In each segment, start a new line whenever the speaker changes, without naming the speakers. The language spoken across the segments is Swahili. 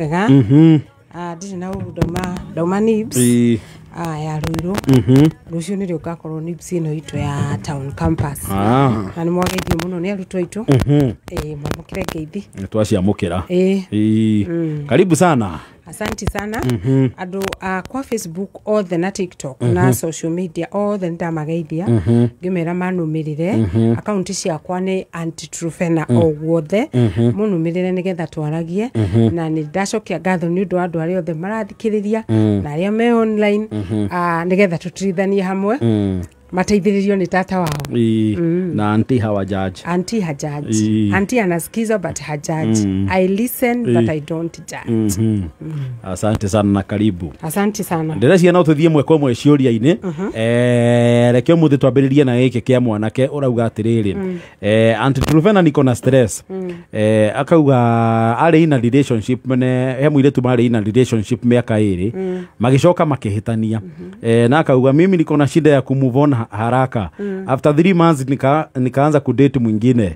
Wega. Ndiri na dauma Nibs. Ya Ruiru. Rucio ni rugakorwo Nibs ino itu ya town campus. Na ni mwageithio muno ni arutwo itu. Mwamukire ngeithi.
Twaciamukira. Karibu sana.
Asante sana. Andu kwa Facebook othe na TikTok na social media othe ndamageithia ngimera manumirire account ciakwa ni Antitrufena ogwothe munumirire nigetha twaragie na ni ndacokia ngatho ni undu andu ari othe marathikiriria na aria me online nigetha tutirithanie hamwe mateithiririo ni tata wao
na anti hawa judge
anti anasikiza but hajudge I listen but I don't judge.
Asante sana na karibu.
Asante sana.
Ndiracia no tuthie mwe kwa mwe ciuria-ini rekio muthi twambiririe na giki kia mwanake urauga atiriri Antitrufena niko na stress akauga ari in a relationship mene he muiretu mari in a relationship miaka iri magicoka makihitania na akauga mimi niko na shida ya kumove on haraka after 3 months nikaanza kudate mwingine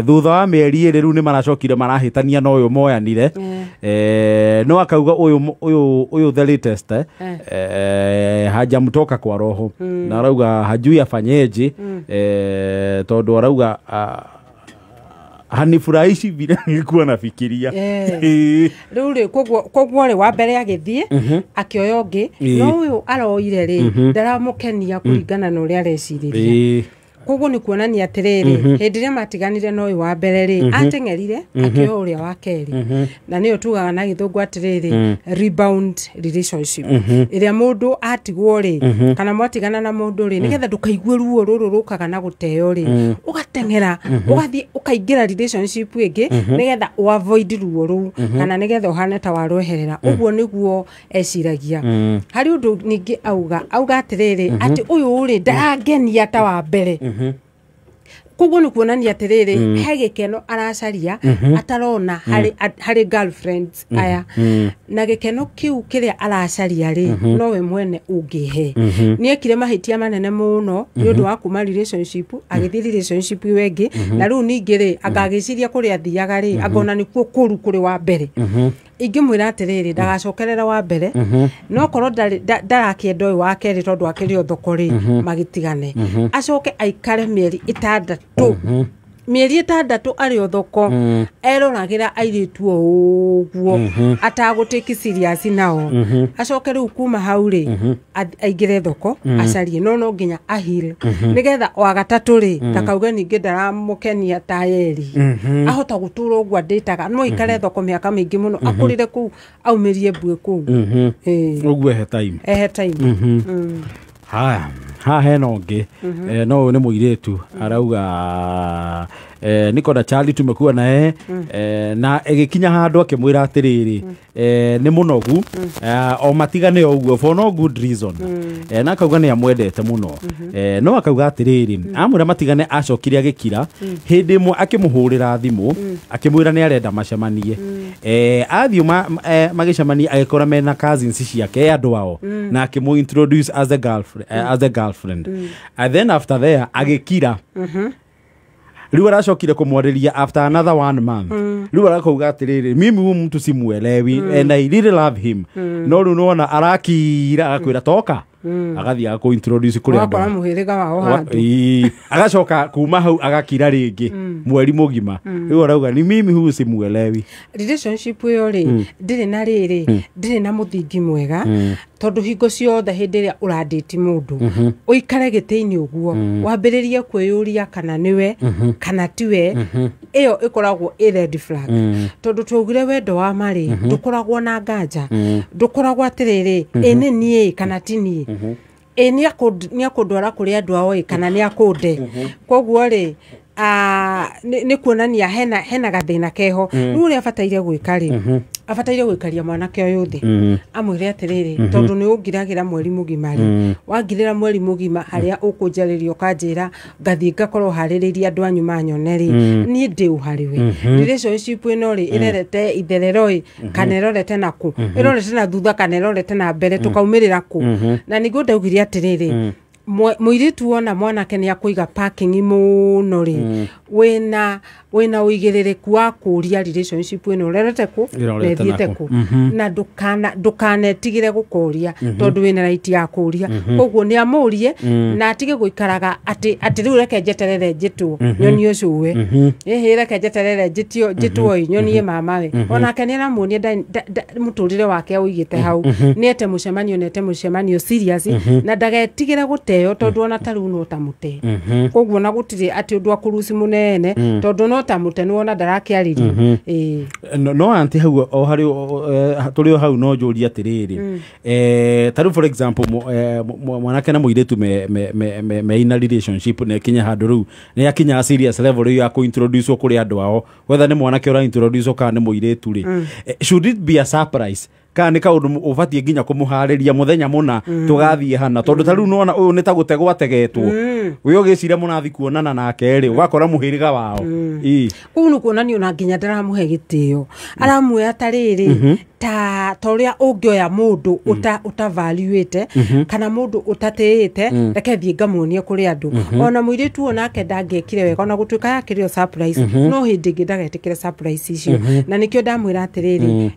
thutha wa mieri iri riu ni maracokire marahitania no uyu moyanire no akauga uyu the latest hajamtoka kwa roho na arauga hajui afanyeje tondu arauga hanifurahishi vile nilikuwa nafikiria
riu kogwo ri wa mbere agithie akioyongi no uyu aroire ri ndaramukenia kuringana na uria areciriria koguo ni kuonania atiriri hindire matiganire no uyu wa mbere ri atengerire akio uria wa keri na niyo tugaga na githungu atiriri rebound relationship iria mundu atigwo ri kana mwatigana na mundu ri nigetha ndukaigue ruo ruru rukaga na guteo ri ugatengera ugathie ukaingira relationship ingi nigetha avoid ruo ru kana nigetha uhane ta waroherera uguo niguo eciragia hari undu ningi auga atiriri ati uyu ri ndarangenia ta wa mbere koguo ni kuonania atiriri he gikeno aracaria atarona hari girlfriends aya na gikeno kiu kiria aracaria ri no we mwene ungihe ni ekire mahitia manene muno ni undu wa kuma relationship agithiri relationship wengi na riu ningi ri agagiciria kuria thiaga ri agona ni kuo kuru kuri wa mbere ingimwira atiriri ndagacokerera wa mbere no korwo ndarakienda uyu wa keri tondu akiri o thoko ri magitigane acoke aikare mieri 6 mieri 6 ari o thoko eroragira airitu uguo atagutiki serious nao acoke riu kuma hau ri aingire thoko acarie no nginya ahire nigetha wa gatatu ri takauga ningi ndaramukenia tayeri ahota gutura uguo nditaga no ikare thoko miaka mingi muno akurire ku aumirie mbue ku
uguo he time ha heno ngi no ni muiretu arauga niko na Charlie tumekuwa nae na egikinya handu akimwira atiriri ni munogu o matigane uguo for no good reason na akauga ni amwendete muno no akauga atiriri amwira matigane acokire agikira hindi imwe akimuhurira thimu akimwira ni arenda macemanie athio magicemanie agikora mena cousins ciake andu ao na akimu introduce as a girlfriend and then after there agikira riu aracokire kumwariria after another 1 month riu arakauga atiriri mimi huyu mtu simuelewi and I really love him no riu nona arakira agakwira toka agathia ku introduce kuri andu
akora muhiriga wao handu
agacoka kuma hau agakira ringi mweri mugima riu arauga ni mimi huyu simuelewi
relationship yo ri ndiri na riri ndiri na muthingi mwega tondu hingo ciothe hindi ria uradate mundu uikare giteini uguo wambiririe kwiyuria kana niwe kana tiwe iyo ikoragwo red flag tondu twugire wendo wa mari dukoragwo na nganja dukoragwo atiriri ene nie kana tini ni akundwara kuri andu ao kana ni akunde koguo ri ni kuonania hena gathina keho riu ria abataire gwika ri abataire gwikaria mwanake uyu thi amwire atiriri tondu ni ungiragira mweri mugima ri wangirira mweri mugima haria ukunjaririo kanjira ngathi ngakorwo haririria andu anyu manyone ri ni ndi uhariwe relationship ino ri irerete itherero kana irorete naku irorete na thutha kana irorete na mbere tukaumirira ku na ningu ndaugiria atiriri muiritu wona mwanake ni akuiga parking muno ri wena uigiririku wa kuria relationship ino rerete ku nethiete ku na ndukanetigire gukuria tondu wina right ya kuria koguo ni amurie na atige guikaraga ati riu reke jeterere njitwo nyoni ucuwe reke jeterere njitwo nyoni mamawe onake ni aramuonia muturire wake uigite hau niete mucemanio serious na ndagetigire guteo tondu ona taru no tamute koguo na gutire ati undu akurusi munene tondu no tamute no ona ndarakiaririe
no anti hau o hari turi hau no njuria atiriri taru for example mwanake na muiretu me in a relationship ne kinya handu riu ne yakinya serious level ya ku introduce kuri andu ao whether ni mwanake ura introduce ka ni muiretu ri should it be a surprise kana ka undu ubatie nginya kumuhariria muthenya muna tugathie hana tondu taru nona uyu ni ta gutegwo ategetwo we ugicira munathi kuonana nake ri ugakora muhiriga wao
kunu kuonani ona nginya ndaramuhe gitio aramuhe atariri ta toria ungioya mundu utavaluate kana mundu utateete reke thie ngamuonie kuri andu ona muiritu onake ndangekire wega ona gutuika yakirio surprise no hindi ngidagetikire surprise icio na nikio ndamwira atiriri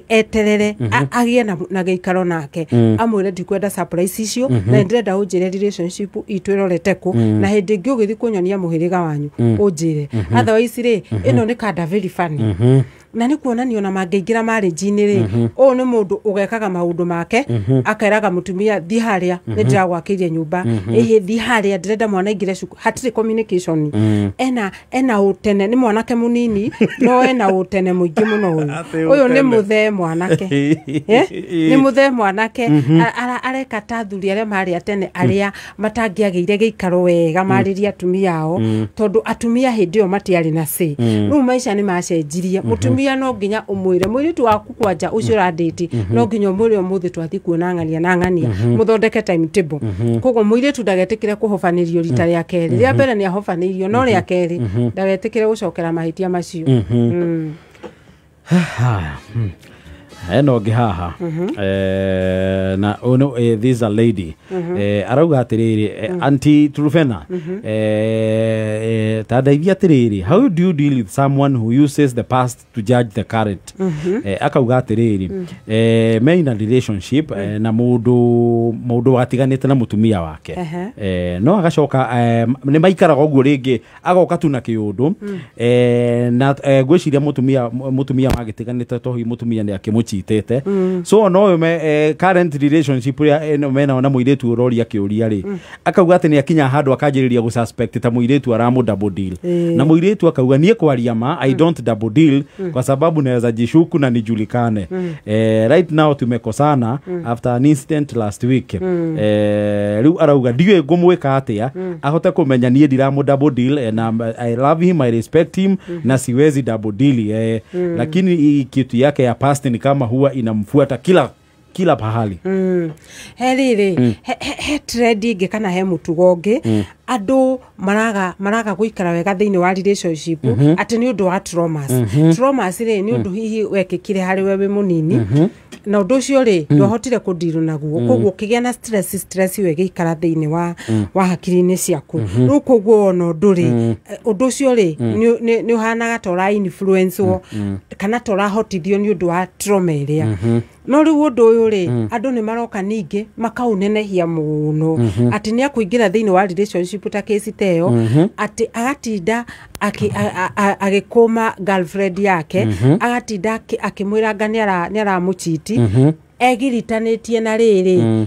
eterere agie na geikaro nake amwire ndikwenda surprise icio na ndirenda unjire relationship itwirorete ku na hindi ngi ugithi kunyonia muhiriga wanyu unjire otherwise ri ino ni kada very funny na ni kuonania ona mangeingira marriage-ini ri o ni mundu ugekaga maundu make akairaga mutumia thi haria ni ndiragwakirie nyumba thi haria ndirenda mwana ingire cuku hatire communication ena utene ni mwanake munini no ena utene muingi muno uyu ni muthe mwanake ni muthe mwanake areka tathuri aria mari atene aria matangiageire geikaro wega mariria atumia ao tondu atumia hindi o matiari na say riu maisha ni macenjirie mutumia no nginya umwire mwiritu waku kwanja ucio radate no nginya umwire umuthi twathi kuona ng'ania muthondeke timetable kogo mwiritu ndagetikire kuhofanirio rita ria keri ria mbere ni ahofanirio no ria keri ndagetikire gucokera mahitia macio
eno gihaha na ono this a lady arauga atiriri anti Trufena tadaivia atiriri how do you deal with someone who uses the past to judge the current akauga atiriri me in a relationship na mundu watiganite na mutumia wake no agacoka ni maikaraga uguo ringi agoka tu na kiundu na gwiciria mutumia magitiganite tohi mutumia ni akimuchi so no current relationship ya mena na muiretu uroria kiuria ri akauga ati ni akinya handu akanjiriria gu suspect ta muiretu aramu double deal na muiretu akauga nie kwaria ma I don't double deal kwa sababu naweza jishuku na nijulikane right now tumekosana after an incident last week riu arauga ndiwe ngumwika atia ahote kumenya nie ndiramu double deal and I love him I respect him na siwezi double deal lakini kitu yake ya past ni kama huwa inamfuata kila pahali
heriri he trending kana he mutugonge andu maraga guikara wega thiini wa relationship ati ni undu wa traumas ri ni undu hihi wekikire hari wewe munini na undu cio ri ndohotire kudiru naguo koguo kigia na stress wege ikara thiini wa hakiri-ini ciaku no koguo ono nduri undu cio ri ni uhanaga tora influence kana tora hotithio ni undu wa trauma iria no riu undu uyu ri andu ni maroka ningi makaunenehia muno ati ni akuingira thiini wa relationship ta case teo ati agatinda agikoma girlfriend yake agatinda akimwira ni aramuchiti egiritanĩtie na rĩrĩ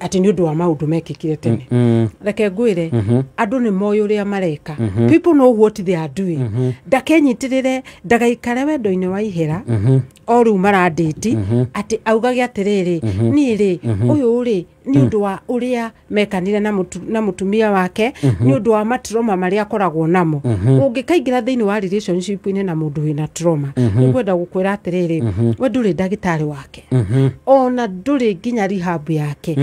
ati ni undu wa maundu mekikire tene reke ngwire andu ni moyo ria mareka people know what they are doing ndakenyitirire ndagaikare wendo-ini wa ihera o riu maradate ati augage atiriri ni ri uyu ri ni undu wa uria mekanire na mutumia wake ni undu wa matrauma maria akoragwo namo ungikaingira thiini wa relationship ine na mundu wina trauma ngwenda gukwira atiriri we nduri ndagitari wake ona nduri nginya rehab yake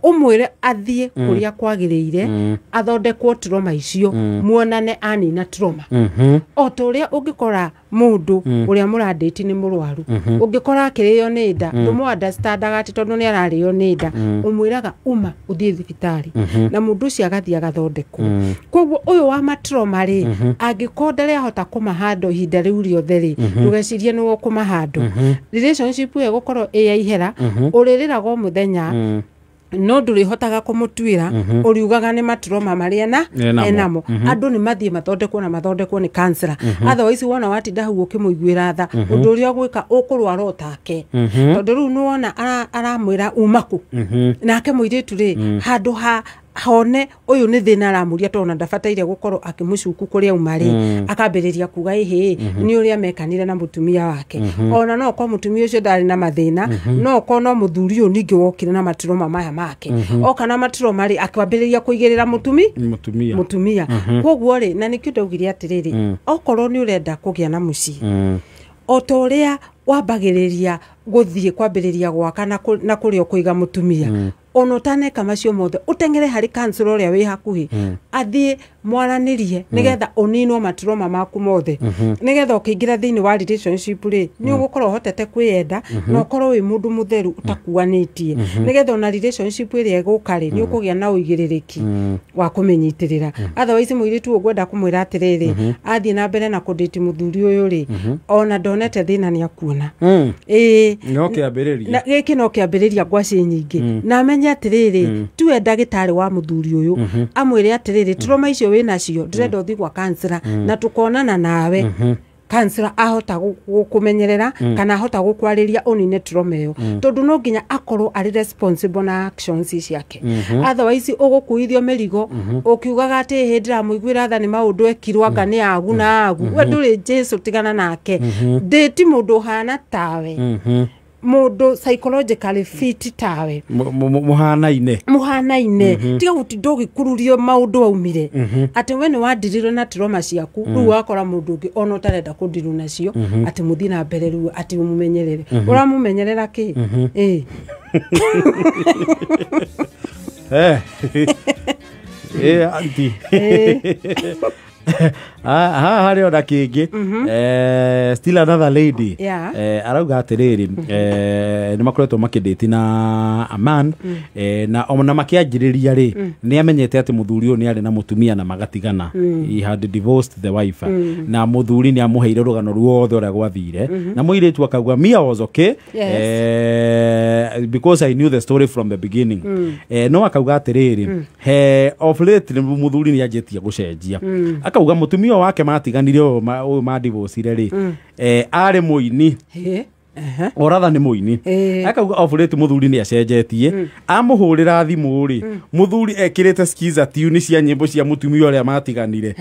umwire athie kuria kwagirire athondekwo trauma icio muonane anina trauma o turia ungikora mundu uria muradate ni murwaru ungikora akirio ni nda ndumu understandaga ati tondu ni arario ni nda umwiraga uma uthie thibitari na mundu ucio agathia gathondekwo koguo uyu wa matrauma ri angikondere ahota kumahando ihinda riu riothe ri ndugecirie ni kumahando relationship ye gukorwo yaihera uririraga muthenya no ndurihotaga kumutwira uriugaga ni matrauma maria na enamo andu ni mathie mathondekwo ni cancer otherwise wona watinda hau ukimuiguira tha undu uria gwika ukurwara utake tondu riu nuona aramwira umaku nake muiritu ri handu ha hone uyu ni thina aramuria tona ndabataire gukorwo akimucuku kuria umari akambiriria kuga ihi ni uria mekanire na mutumia wake ona no kwa mutumia ucio ndari na mathina no ko no muthuri uyu ningi wokire na matrauma maya make oka na matrauma ri akwambiriria kuigirira mutumia koguo ri na nikio ndaugire atiriri okorwo ni urenda kugia na muci otoria wambagiriria guthie kwambiriria gwaka na kurio kuiga mutumia ono taneka macio mothe utengere hari cancel uria wi hakuhi athie mwaranirie nigetha uninwo matrauma maku mothe nigetha ukiingira thiini wa relationship ri ni ugukorwo hotete kwiyenda na ukorwo wi mundu mutheru utakuanitie nigetha ona relationship iri egukari ni ukugia na uigiririki wa kumenyitirira otherwise muiritu ugwenda kumwira atiriri athie na mbere na kudate muthuri uyu ri ona ndonete thina ni akuona
no kiambiriria
na giki no kiambiriria ngwaci nyingi na menya atiriri tuwe ndagitari wa muthuri uyu amwire atiriri trauma icio wina cio ndrenda uthi gwa cancer na tukonana nawe cancer ahota gukumenyerera kana ahota gukwariria unine trauma iyo tondu no nginya akorwo ari responsible na actions ciake otherwise ugukuithio merigo ukiugaga ati hindira muiguira tha ni maundu ekirwa anga ni agu na agu we nduri Jesu tigana nake ndeti mundu hana tawe mundu psychologically fit tawe muhanaine tiga gutindo gikururio maundu aumire ati we ni wandirirwo na trauma ciaku riu wakora mundu ungi ona utarenda kundiru nacio ati muthi na mbere riu ati umumenyerere uramumenyerera ki
anti hari ona kingi still another lady arauga atiriri ni makoretwo makinditi na a man na ona makianjiriria ri ni amenyete ati muthuri uyu ni ari na mutumia na magatigana he had divorced the wife na muthuri ni amuheire rugano ruothe uria gwathire na muiritu akauga me was okay because I knew the story from the beginning no akauga atiriri of late muthuri ni ajetie gucenjia akauga mutumia wake matiganire uyu ma divorce ri ari muini oratha ni muini akauga ofurete muthuri ni acenjetie amuhurira thimu ri muthuri ekirite skiza tune cia nyimbo cia mutumia uria matiganire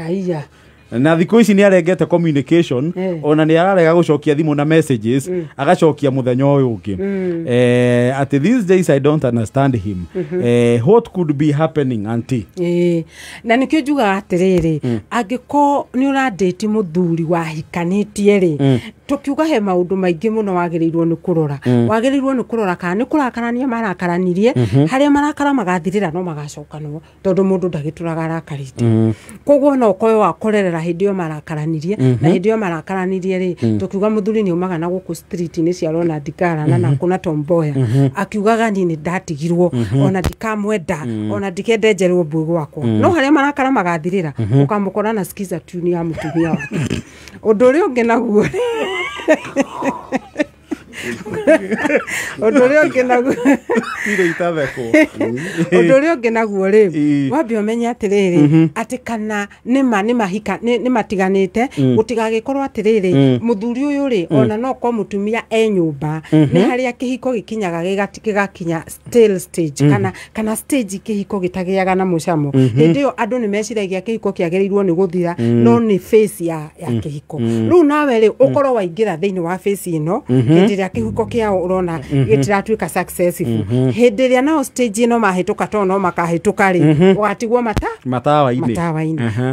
na thiko ici ni arengete communication ona ni ararega gucokia thimu na messages agacokia muthenya uyu ungi at these days I don't understand him what could be happening auntie
na nikio juga atiriri agiko ni uradate muthuri wahikanitie ri tukiuga he maundu maingi muno wagirirwo ni kurora kana ni kurakarania marakaranirie haria marakara magathirira no magacokanwo tondu mundu ndagituraga arakarite koguo no koyo wakorerera hindio marakaranirie na hindio marakaranirie ri tukiuga muthuri ni umaga na guku street ni cia Ronald Ngara na kuna Tomboya akiugaga ni ndatigirwo ona ndikamwenda ona ndikendenjerwo mbui gwakwa no haria marakara magathirira ukamukora na skiza tune ya mutumia wake undu uri ungi naguo odorio ngenagu
ire itatheko
odorio ngenagu ri wambi omenya atiriri ati kana ni mahika ni matiganite gutigagikorwo atiriri muthuri uyu ri ona no kwa mutumia nyumba ni haria kihiko gikinyaga gigakinya still stage kana stage kihiko gitagiaga na mucamo hindi yo andu ni meciragia kihiko kiagerirwo ni guthira no ni face ya kihiko riu nawe ri ukorwo waingira thiini wa face ino hindi ya kihiko kia mutumia urona gitiratuika successful hindi ria nao stage no mahituka to no makahituka ri watigwo matawa-ini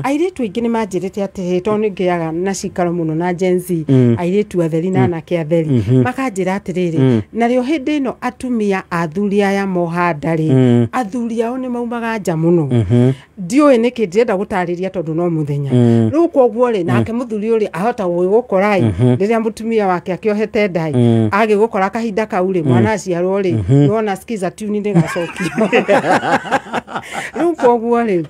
airetu ingi ni manjirite ati to ni ngiaga na cikaro muno na Gen Z airetu atheri na anake atheri makanjira atiriri na rio hindi no atumia athuri aya mohanda-ri athuri ao ni maumaga nja muno ndioi niki ndirenda gutariria tondu no muthenya riu koguo ri nake muthuri uri ahota gwigukorai riria mutumia wake akiohete ndai agigukora kahinda kau ri mwana aciarwo ri nona skiza tuni ni gacokio riu koguo ri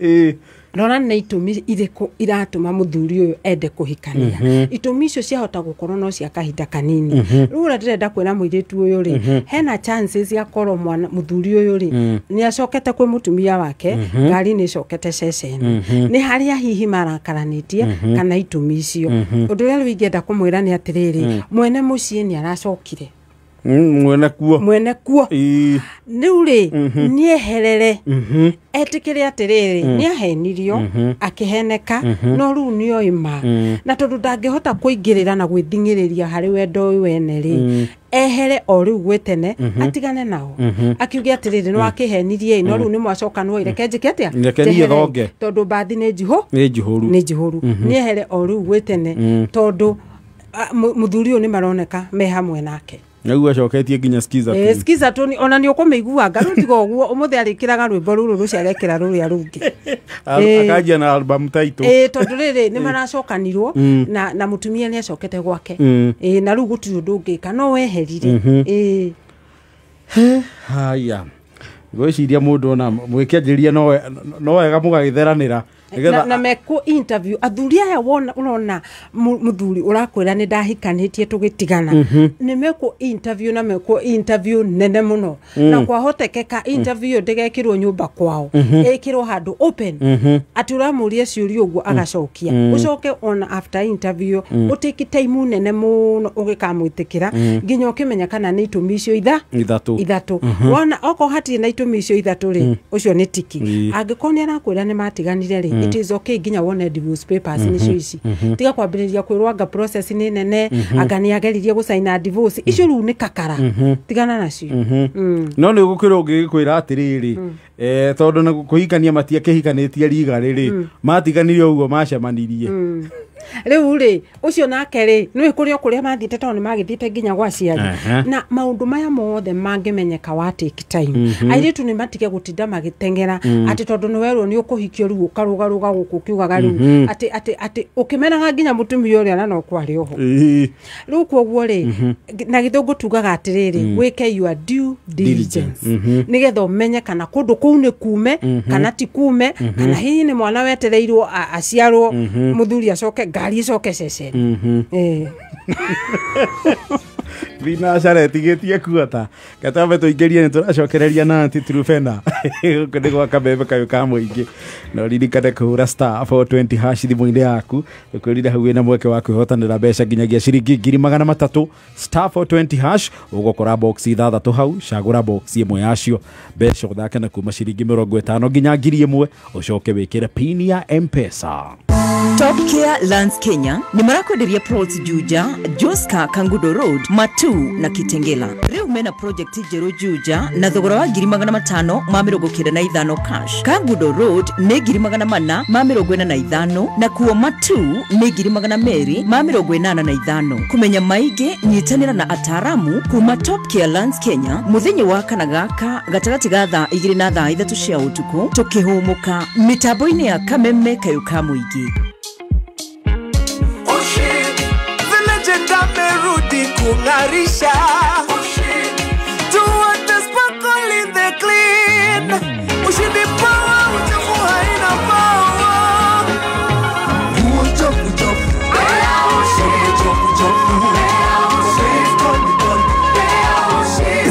Rora na itumi iriko iratuma muthuri uyu ende kuhikania itumi icio ciahota gukorwo no cia kahinda kanini rura ndirenda kwira muiritu uyu ri hena chances ya korwo mwana muthuri uyu ri ni acokete kwi mutumia wake ngari ni cokete ceceni ni haria hihi marakaranitie kana itumi icio undu ria wingenda kumwira ni atiriri mwene mucii ni aracokire mwene kuo niu ri nieherere etikire atiriri niahenirio akiheneka no riu nioima na tondu ndangihota kuingirira na gwithingiriria hari wendo uyu wene ri ehere o riu gwetene atigane nao akiugia atiriri no akihenirie no riu ni mwacokanwo ireke njike atia tondu bathi ni njihuru niehere o riu gwetene tondu muthuri uyu ni maroneka me hamwe nake
Naguo acoketie nginya skiza tu.
Skiza tu ona ni ukumiguaga garu tigo guo umuthe arikiraga rwimbo ruru ruciarekera ruria rungi.
Akajia na album title.
Tondu riri ni maracokanirwo na mutumia ni acokete gwake. Na riu gutiri undu ungika no weherire.
Haya. Gwiciria mundu ona mwikianjiria no wega mugagitheranira
na meko interview athuri aya wona urona muthuri urakwira ni ndahikanitie tugitigana ni meko interview nene muno na kwa hotekeka interview ndigekirwo nyumba kwao ekirwo handu open ati uramuria ciuria uguo agacokia ucoke on after interview utiki time nene muno ugikamwitikira nginya ukimenya kana ni itumi icio ithatu wona oko hati na itumi icio ithatu ri ucio ni tiki angikonia arakwira ni matiganire ri it is okay nginya wone divorce papers ni cio ici tiga kwambiriria kwirwanga process ni nene agani ageririe gusaina divorce icio ru ni kakara tigana nacio
no ni gukiro ngikwira atiriri tondu na kuhikania matiakehikanitie riga riri matiganirie uguo macemanirie
riu ri ucio nake ri ni kuria kuria mathite tondu ni magithite nginya gwa ciari na maundu maya mothe mangimenyeka wa take time airitu ni matige gutinda magitengera ati tondu ni werwo ni ukuhikio riu ukarugaruga guku kiugaga riu ati ukimenaga nginya mutumia uria na no kwari oho riu koguo ri na githungu tugaga atiriri wike your due diligence nigetha umenye kana kundu kuu ni kume kana ti kume kana hihi ni mwana wetereirwo aciarwo muthuri acoke ngari coke ceceni
Vina caretigetie kuota gatambe tuingerie ni turacokereria na anti trufena kundi gwa kabebe kayo ka muingi no ririkane kuhura star 420 hash thimu-ini yaku ukwirire hau na mweke wa kwihotanira mbeca nginyagia ciringi 300 star 420 hash ugokora box ithathatu hau cagura box imwe yacio mbeca uthake na kuma ciringi 50 nginya 1000 ucoke wikire pin ya M-Pesa.
Top Care Lands Kenya ni marakwenderia plots Juja, Joska, Kangudo Road, Matu na Kitengela. Riu mena project jeru Juja na thogora wa 595 cash. Kangudo Road ni 445 na kuo Matu ni 285. Kumenya maige nyitanira na ataramu kuma Top Care Lands Kenya muthinyi wa kana gaka gatagati ga thaa 2 na thaa 3 cia utuku tukihumuka mitambo-ini ya Kameme kayo ka muingi.
Merudi kungarisha tuwate sparkle in the clean ushindi power uchafu haina power uchafu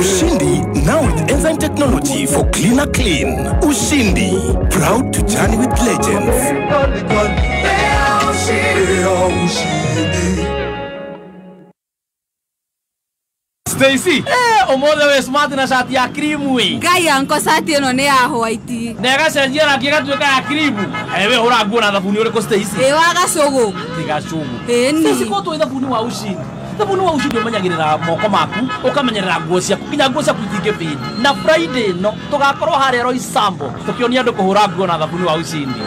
Ushindi now with enzyme technology for cleaner clean. Ushindi, proud to journey with legends.
Stacy omothe we smart na shati ya cream we
ngai anko shati eno ne ya white
nega cenjia na kiga tuika ya cream ewe hura nguo na thabuni uri ko Stacy
waga cogo
tiga cugu
Stacy
ko tu thabuni wa ushindi thabuni wa ushindi umenyagirira moko maku ukamenyerera nguo ciaku kinya nguo ciaku itinge feed na Friday no tugakorwo hare Roysambu tukionia andu kuhura nguo na thabuni wa ushindi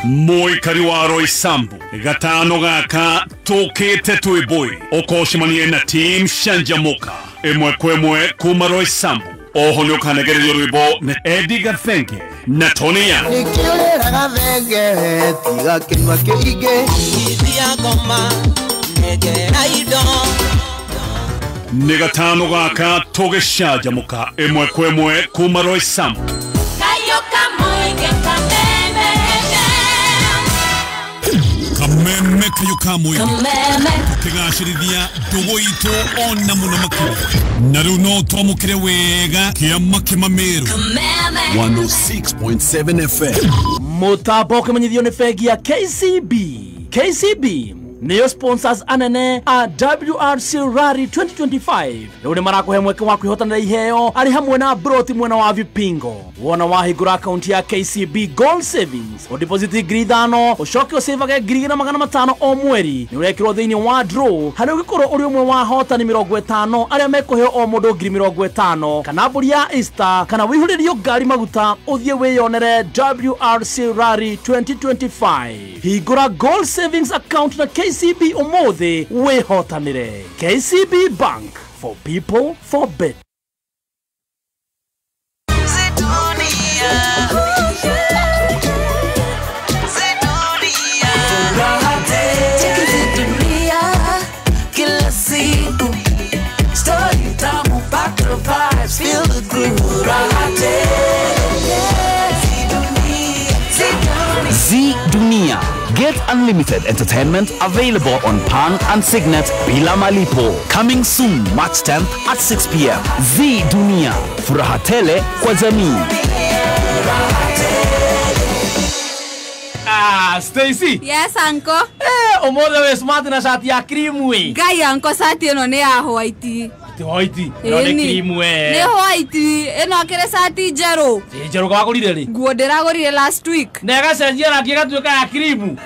Moikari wa Roysambu gatano gaka tokete twiboi okoshimanie na team Shanjamuka emwe kwemwe kuma Roysambu oho nyokanegererio rwimbo na Eddie Gathenge na Tony Young
nikiurera gathenge tiga kinwa kiige ithia ngoma negera indo
ni gatano gaka togeshajamuka emwe kwemwe kuma Roysambu Kameme kayuka moyo Kigashirithia dogo ito ona muno makuru Naruno tomukire wega Kiama kimameru
106.7 FM
Mutabo kimenyithio ni fegi ya KCB niyo sponsors anene a WRC Rally 2025 Rune marakuhe mweke wa kwihotanira iheo ari hamwe na broti mwena wa vipingo wona wahigura account ya KCB Gold Savings o deposit giri thano ushoke usavage giri na magana matano o mweri ni urekirwo thiini wa draw hari ugikorwo uri umwe wa hotani 50 aria mekuheo o mundu giri 50 kana mburi ya Easter kana wihuririo ngari maguta uthie wiyonere WRC Rally 2025 higura Gold Savings account na KCB umothe wehotanire KCB Bank for people for better
Z Dunia. Get unlimited entertainment available on Pan and Signet bila malipo. Coming soon, March 10th at 6 p.m. Z Dunia. Furaha tele kwa jamii.
Stacy.
Yes, uncle.
Omothe we smart na shati ya cream we
ngai anko shati eno ne ya white
White no ne cream we
ne white eno akire shati jero
jero kwa kurire ri
nguo ndiragurire last week
nega cenjia na kiga tuika ya cream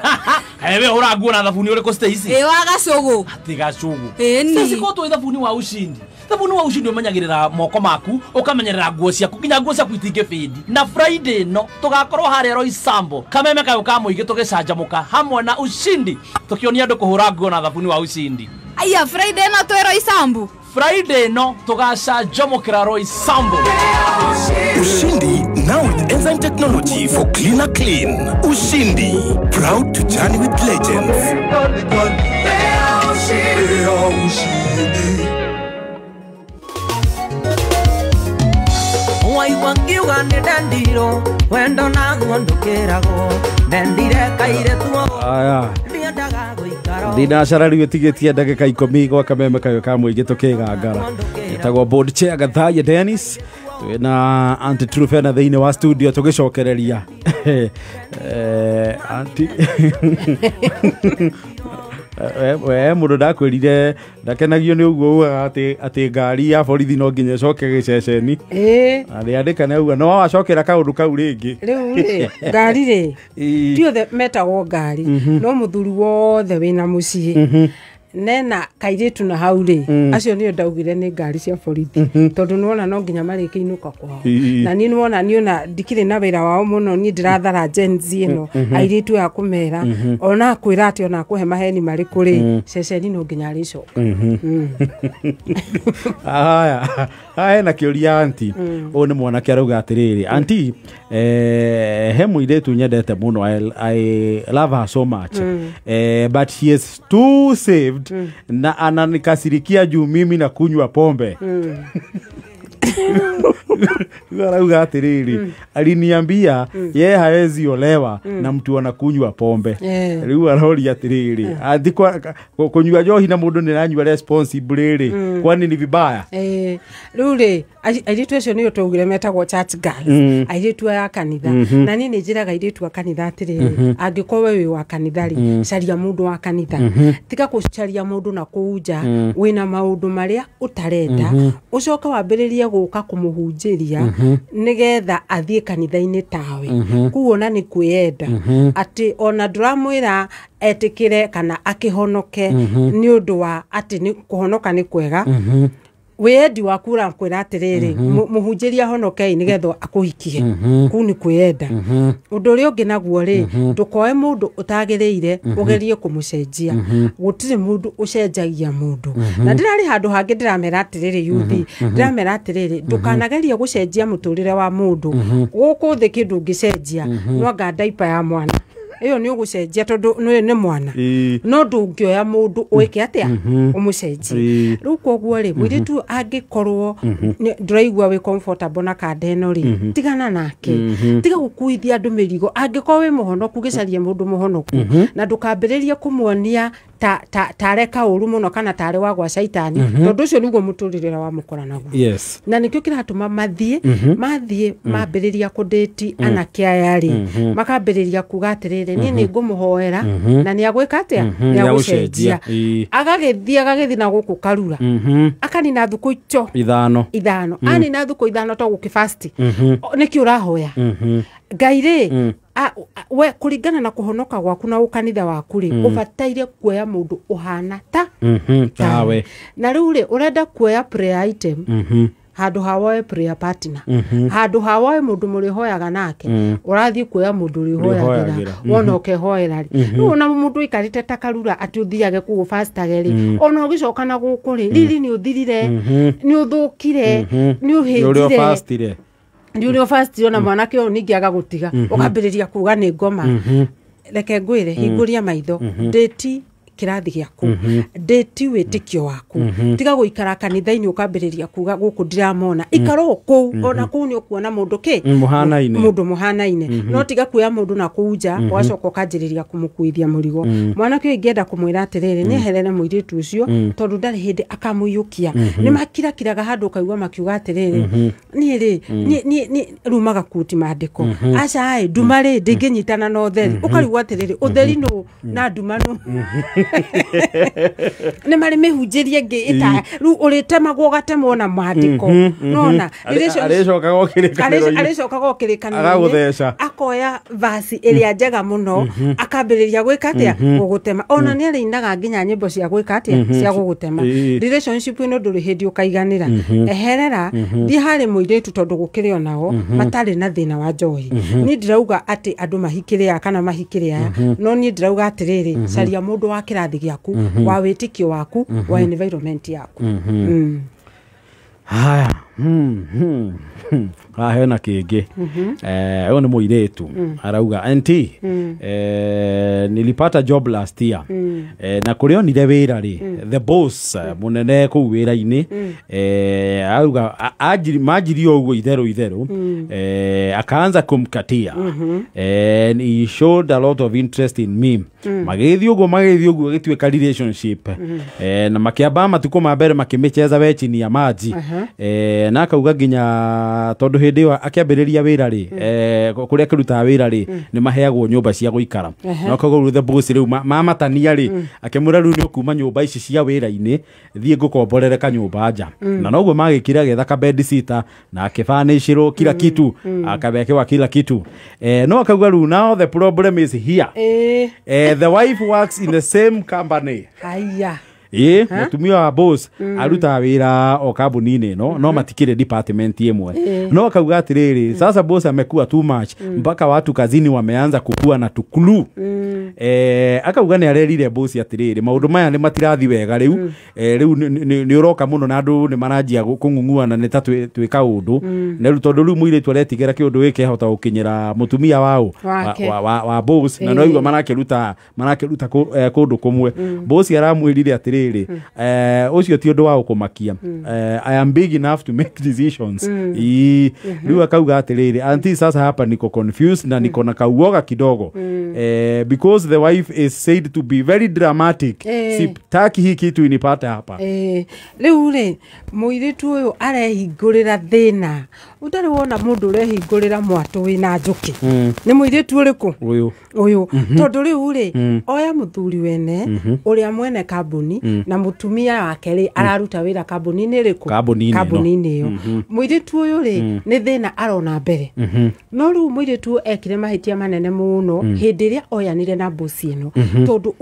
ewe hura nguo na thabuni uri ko Stacy
waga cogo
tiga cugu Stacy ko tu thabuni wa ushindi thabuni wa ushindi umenyagirira moko maku ukamenyerera nguo ciaku kinya nguo ciaku itinge feed na Friday no tugakorwo hare Roysambu kameme kayo ka muige tugicanjamuka hamwe na ushindi tukionia andu kuhura nguo na thabuni wa ushindi
aya Friday no tu Roysambu
Friday no tugacanjamukira Roysambu
Ushindi now with enzyme technology for cleaner clean. Ushindi, proud to journey with legends.
Waiwangiuga ni dandiro wendo na gondokerago dendire kaire tuo
aya
ndiendaga guikaro
ndinacara riu tigetie ndagika 10 gwa kameme kayo ka muingi tukigangara etagwo board chair Gathaya Dennis twina anti truth na thiini wa studio tugicokereria anti we mundu ndakwirire ndakenagio ni uguo ati ngari ya borithi no nginya coke giceceni ari andikane uguo no wacokera kaundu kau ringi
riu ngari ri tiothe metagwo ngari no muthuri wothe wina mucii nena kairitu na hau ri acio nio ndaugire ni ngari cia borithi tondu nuona no nginya marikiinuka kwao na ni nuona ni ona ndikire na wira wao muno ni ndirathara Gen Z ino airitu ya kumera ona kwira ati ona kuhe maheni mari kuri ceceni no nginya aricoka
haya na kiuria anti o ni mwanake arauga atiriri anti he muiretu nyendete muno I love her so much but she is too saved na ananikasirikia juu mimi na kunywa pombe Arauga atiriri aliniambia yeye hawezi olewa na mtu anakunywa pombe. Riu aroria atiriri athikwa kunywa njohi na mundu ni ranywa responsibly kwani ni vibaya.
Riu ri airitu acio ni utugire metagwo church girls airitu ya kanitha na ni njiraga airitu a kanitha atiriri angikorwo wi wa kanitha ri caria mundu wa kanitha tiga kucaria mundu na kuuja wina maundu maria utarenda ucoka wambiririe guka kumuhunjiria nigetha athie kanitha-ini tawe kuona ni kwenda ati ona ndramwira etikire kana akihonoke ni undu wa ati ni kuhonoka ni kwega wendi wakura kwira atiriri muhunjiria honoke nigetha akuhikie ku ni kwenda undu ri ungi naguo ri ndukoe mundu utagiriire ugerie kumucenjia gutire mundu ucenjagia mundu na ndirari handu hangi ndiramera atiriri yuthi ndiramera atiriri ndukanageria gucenjia muturire wa mundu guku thi kindu ngicenjia nwanga daipa ya mwana iyo ni ugucenjia tondu ni mwana no ndungioya mundu wike atia umucenjie riu koguo ri mwiritu angikorwo ndiraigua we comfortable na kadeno ri tigana nake tiga gukuithia andu mirigo angikorwo we muhonoku gicarie mundu muhonoku na ndukambiririe kumuonia ta reka uru muno kana tare wa gwa shaitani tondu ucio niguo muturirira wa mukora naguo na nikio kiratuma mathie mambiriria kudeti anake ayari makambiriria kuga atiriri ni ngumuhoera na ni agwika atia ni agucenjia agagithi na guku karura akani na thuku icho ithano ani na thuku ithano to gukifasti niki urahoya Ngai we kuringana na kuhonoka gwaku na ukanitha waku ri ubataire kuoya mundu uhana tawe na riu ri urenda kuoya prayer item handu hawoe prayer partner handu hawoe mundu murihoyaga nake urathie kuoya mundu urihoyagira wona ukehoera ri ona mundu ikarite takarura ati uthiage ku fastaga ri ona ugicoka na guku ri riri ni uthirire ni uthukire ni uhindire ndio first yona mwanake o ningi agagutiga ukambiriria kuga ni ngoma reke ngwire hinguria maitho date kirathi giaku date witikio waku tiga guikara kanitha-ini ukambiriria kuga guku ndiramona ikaro ku ona ku ni ukuona mundu ki mundu muhanaine no tiga kuya mundu na kuuja wacoka ukanjiriria kumukuithia murigo mwanake ingienda kumwira atiriri ni herere muiritu ucio tondu ndari hindi akamuyukia ni makirakiraga handu kaigwa makiuga atiriri ni rumaga kuti mandiko aca ai ndumari ndinginyitana na utheri ukarigwa atiriri utheri no na ndumanu ne mari mehunjirie ngi ita ru uritemagwo gatemwo na mandiko nona arecoka gokirikaniro
agagutheca
akoya vasi iria njega muno akambiriria gwika atia gugutema ona ni arinaga nginya nyimbo cia gwika atia cia gugutema relationship ino nduri hindi ukaiganira eherera thi hari muiritu tondu gukiri onao matari na thina wa njohi ni ndirauga ati andu mahikire kana mahikire no ni ndirauga atiriri caria mundu wa kirathi giaku wa witikio waku wa environment yaku
haya hena kingi ni muiritu arauga auntie nilipata job last year na kurionire wira ri the boss munene ku wira-ini arauga majirio uguo itheru akaanza kumkatia and he showed a lot of interest in me magithio uguo gituika relationship na makiamba matuko mambere makimicheza we chini ya maji na akauga nginya tondu hindi yo akiambiriria wira ri kuria kiruta wira ri ni maheagwo nyumba cia guikara no koguo the boss riu mamatania ri akimura riu ni ukuma nyumba ici cia wira-ini thie ngukomborere kanyumba nja na noguo magikira getha ka bed sitter na akifanishiro kila kitu akabekewa kila kitu no akauga riu now the problem is here the wife works in the same company
haya
mutumia wa boss aruta wira o kambuni-ini no matikire department imwe no akauga atiriri sasa boss amekuwa too much mpaka watu kazini wameanza kukua na tukulu akauga nĩ arerire bosi atirĩrĩ maũndũ maya nĩ matirathi wega rĩu nĩ ũroka mũno na andũ nĩ maranjia kũng'ung'uana nĩ ta twĩka ũndũ na rĩu tondũ rĩu mũirĩtu aretigĩra kĩũndũ gĩkĩ ahota gũkinyĩra mũtumia wa boss na no igua marakĩruta kũndũ kũmwe bosi aramwĩrire atirĩrĩ ũcio ti ũndũ wa gũkũmakia I am big enough to make decisions rĩu akauga atirĩrĩ until sasa hapa niko confused na niko na kauoga kidogo because the wife is said to be very dramatic sitaki hii kitu inipate hapa
rĩu rĩ mũirĩtu ũyũ arehingũrĩra thĩna ũtarĩ wona mũndũ ũrehingũrĩra mwatũ wĩna njũkĩ nĩ mũirĩtu ũrĩkũ ũyũ tondũ rĩu rĩ oya mũthuri wene ũrĩa mwene kambuni na mũtumia wake rĩ araruta wĩra kambuni-inĩ rĩkũ kambuni-inĩ ĩyo mũirĩtu ũyũ rĩ nĩ thĩna arona mbere no rĩu mũirĩtu ekire mahĩtia manene mũno hĩndĩ ĩrĩa oyanire na bosi ĩno tondũ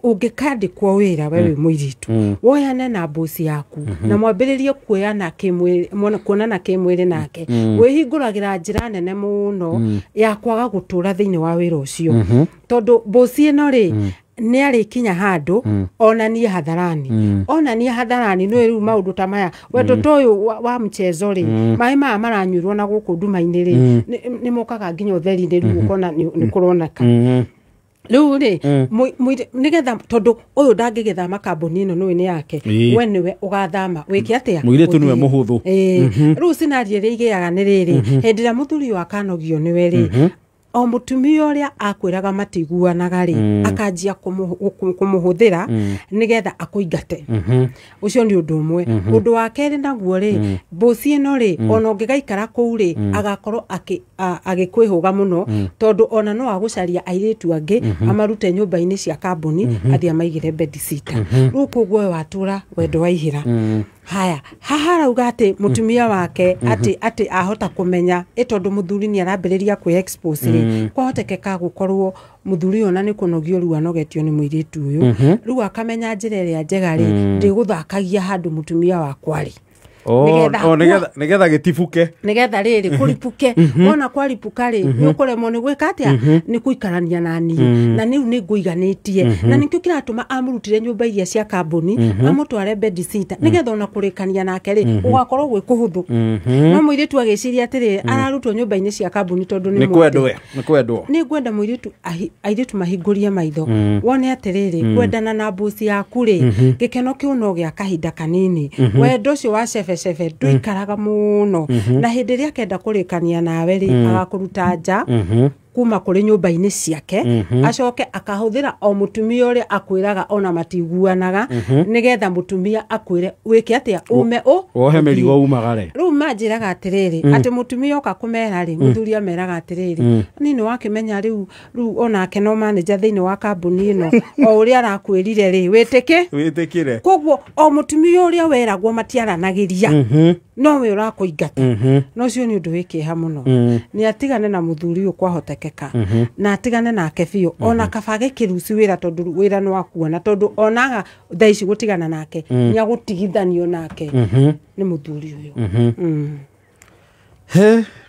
ũngĩkandĩkwo wĩra we wĩ mũirĩtu woyane na bosi yaku na mwambĩrĩrie kuonana kĩmwĩrĩ nake wĩhingũragĩra njĩra nene mũno ya kwaga gũtũra thĩinĩ wa wĩra ũcio tondũ bosi ĩno rĩ nĩ arĩkinya handũ onanie hatharani nĩ rĩu maũndũ ta maya wendo ta ũyũ wa mchezo rĩ maĩ maya maranyuĩrwo na gũkũ nduma-inĩ rĩ nĩ mokaga nginya ũtheri-inĩ rĩu ũkona nĩ kũroneka rĩu rĩ nĩgetha tondũ ũyũ ndangĩgĩthama kambuni ĩno nĩ yake we nĩwe ũgathama wĩke atĩa
mũirĩtu nĩwe mũhũthũ
rĩu scenario ĩrĩa igĩaga nĩ rĩrĩ hĩndĩ ĩrĩa mũthuri wa kanogio nĩwe rĩ o mũtumia ũrĩa akwĩraga matiguanaga rĩ akanjia kũmũhũthĩra nĩgetha akũingate ũcio nĩ ũndũ ũmwe ũndũ wa kerĩ naguo rĩ bosi ĩno rĩ ona ũngĩgaikara kũu rĩ agakorwo agĩkwĩhũga mũno tondũ ona no agũcaria airĩtu angĩ amarute nyũmba-inĩ cia kambuni athiĩ amaigĩre bedsitter rĩu koguo watũra wendo waihĩra haya harauga atĩ mũtumia wake atĩ ahota kũmenya tondũ mũthuri nĩ arambĩrĩria kwĩ expose rĩ kwahotekeka gũkorwo mũthuri ona nĩ kũnogio rĩu anogetio nĩ mũirĩtu ũyũ rĩu akamenya njĩra ĩrĩa njega rĩ ndĩgũthakagia handũ mũtumia wakwa rĩ
nĩgetha gĩtibuke
nĩgetha rĩrĩ kũripuke wona kwaripuka rĩ nĩ ũkũremwo nĩ gwĩka atĩa nĩ gũikarania nani na rĩu nĩ ngũiganĩtie na nĩkĩo kĩratũma amũrutire nyũmba iria cia kambuni amũtware bedsitter nĩgetha ona kũrĩkania nake rĩ ũgakorwo gwĩ kũhũthũ no mũirĩtu agĩciria atĩrĩ ararutwo nyũmba-inĩ cia kambuni tondũ nĩ ngwenda mũirĩtu airĩtu mahingũrie maitho wone atĩrĩrĩ kwendana na bosi yaku rĩ gĩkeno kĩu no gĩa kahinda kanini wendo ũcio wa cebe ndũikaraga mũno na hĩndĩ ĩrĩa akenda kũrĩkania nawe rĩ agakũruta nja kuma kũrĩ nyũmba-inĩ ciake acoke akahũthĩra o mũtumia ũrĩa akwĩraga ona matiguanaga nĩgetha mũtumia akwĩre wĩke atĩa ume
wohe mĩrigo umagare
rĩu manjĩraga atĩrĩrĩ atĩ mũtumia oka kũmera rĩ mũthuri ameraga atĩrĩrĩ nĩ wakĩmenya rĩu onake no manager thĩinĩ wa kambuni ĩno o ũrĩa arakwĩrire rĩ
wĩtĩkire
koguo o mũtumia ũrĩa weragwo matiaranagĩria no we ũrakũingata no ũcio nĩ ũndũ wĩ kĩeha mũno nĩ atigane na mũthuri ũyũ kwahotekeka na atigane nake biũ ona kabage kĩruci wĩra tondũ wĩra nĩ wakuona tondũ onaga thaa ici gũtigana nake nĩ agũtigithanio nake nĩ mũthuri
ũyũ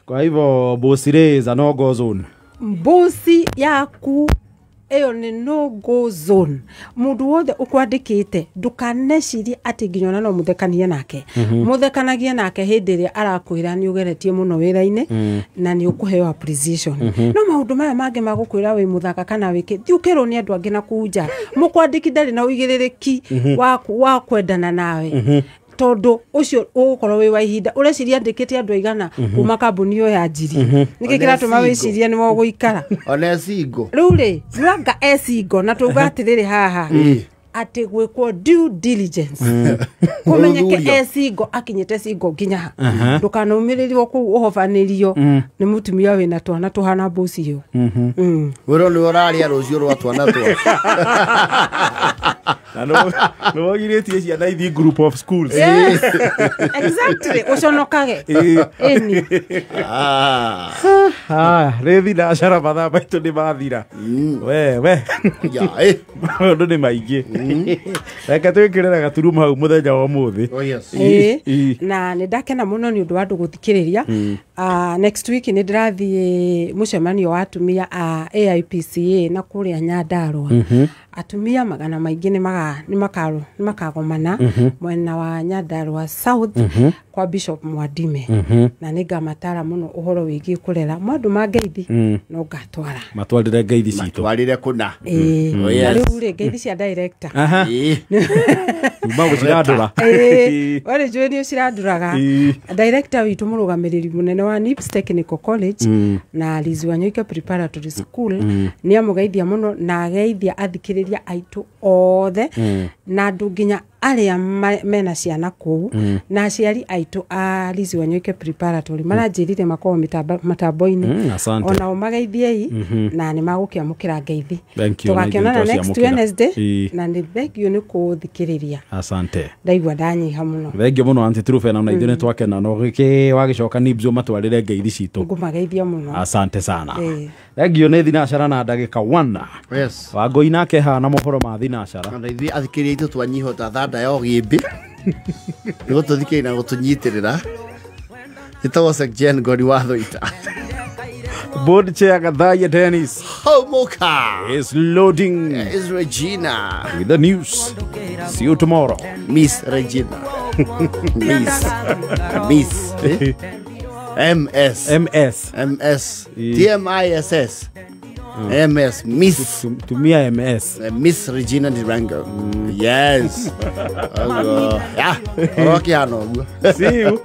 kwa hivyo bosi reza no go zone
bosi yaku eyo nĩ no go zone mũndũ wothe ũkwandĩkĩte ndũkanecirie atĩ nginya ona no mũthekanie nake mũthekanagie nake hĩndĩ ĩrĩa arakwĩra nĩ ũgeretie mũno wĩra-inĩ na nĩ ũkũheo appreciation no maũndũ maya mangĩ magũkwĩra wĩ mũthaka kana wĩke thiũkĩrwo nĩ andũ angĩ na kuja mũkwandĩki ndarĩ na ũigĩrĩrĩki wa kwendana nawe tondũ ũcio ũgũkorwo wĩ wa ihinda ũreciria ndĩkĩte andũ aigana kuma kambuni ĩyo ya njiri nĩkĩ kĩratũma wĩcirie nĩ wagũikara
ona single
rĩu rĩ nĩwanga single na tũuga atĩrĩrĩ haha atĩ gwĩkwo due diligence kũmenyeke single akinyĩte single nginya ha ndũkanaumĩrĩrio kũu ũhobanĩrio nĩ mũtumia wĩna twana tũhana bosi ĩyo
wĩro nĩ ũraria rũciũ rwa twana twa
no wagirĩtie ciana ithi group of schools.
Exactly. Uconokage. Eni.
Rethi na acara mathaa maitũ nĩ mathira. We. Maũndũ nĩ maingĩ. Reke twĩkĩrĩre gaturumu hau mũthenya wa ũmũthĩ.
Na nĩ ndakena mũno nĩ ũndũ wa andũ gũthikĩrĩria. Next week nĩ ndĩrathiĩ mũcemanio wa atumia a AIPCA na kũrĩa Nyandarua. Atumia magana maingĩ nĩ makagomana mwena wa Nyandarua South kwa Bishop Mwadime. Na nĩ ngamatara mũno ũhoro wĩgiĩ kũrera maũndũ ma ngeithi no ngatwara.
Matwarĩre ngeithi citũ.
Matwarĩre kuna.
Na rĩu rĩ ngeithi cia director.
Uma gũcirandũra.
Wale jweni ũcirandũraga. Director witũ mũrũgamĩrĩri mũnene wa NIPS Technical College na Lizi Wanyoike Preparatory School nĩ amũgeithia mũno na ageithia athikĩrĩria aitũ othe na andũ nginya arĩa mena ciana kũu na aciari aitũ a Lizi Wanyoike Preparatory maranjĩrire makorwo matambo-inĩ ona mageithiei na nĩ magũkĩamũkĩra ngeithi. Tũgakĩonana next Wednesday na nĩ thengio nĩ kũthikĩrĩria.
Asante.
Ndaigua ndanyiha mũno.
Thengio mũno Aunty Truphena na ithuĩ nĩ twakena no gĩkĩ wagĩcoka NIBS matwarĩre ngeithi citũ.
Ngũmageithia mũno.
Asante sana. Thengio nĩ thinacara na ndagĩka 1.
Yes.
Wangũi nake hana mohoro ma thinacara.
Na ithuĩ athikĩrĩria aitũ twanyihota thanda yo gĩmbi. Nĩguo tũthikĩrĩria na gũtũnyitĩrĩra. Ĩtagwo Sekjen Gori wa Thũita.
Board Chair Gathaya Dennis
Homoka
is loading
is Regina
with the news. See you tomorrow.
Miss Regina. Miss MS TMISS MS Miss
Tumia MS
Miss Regina Dirango. Yes. Yeah.
See you.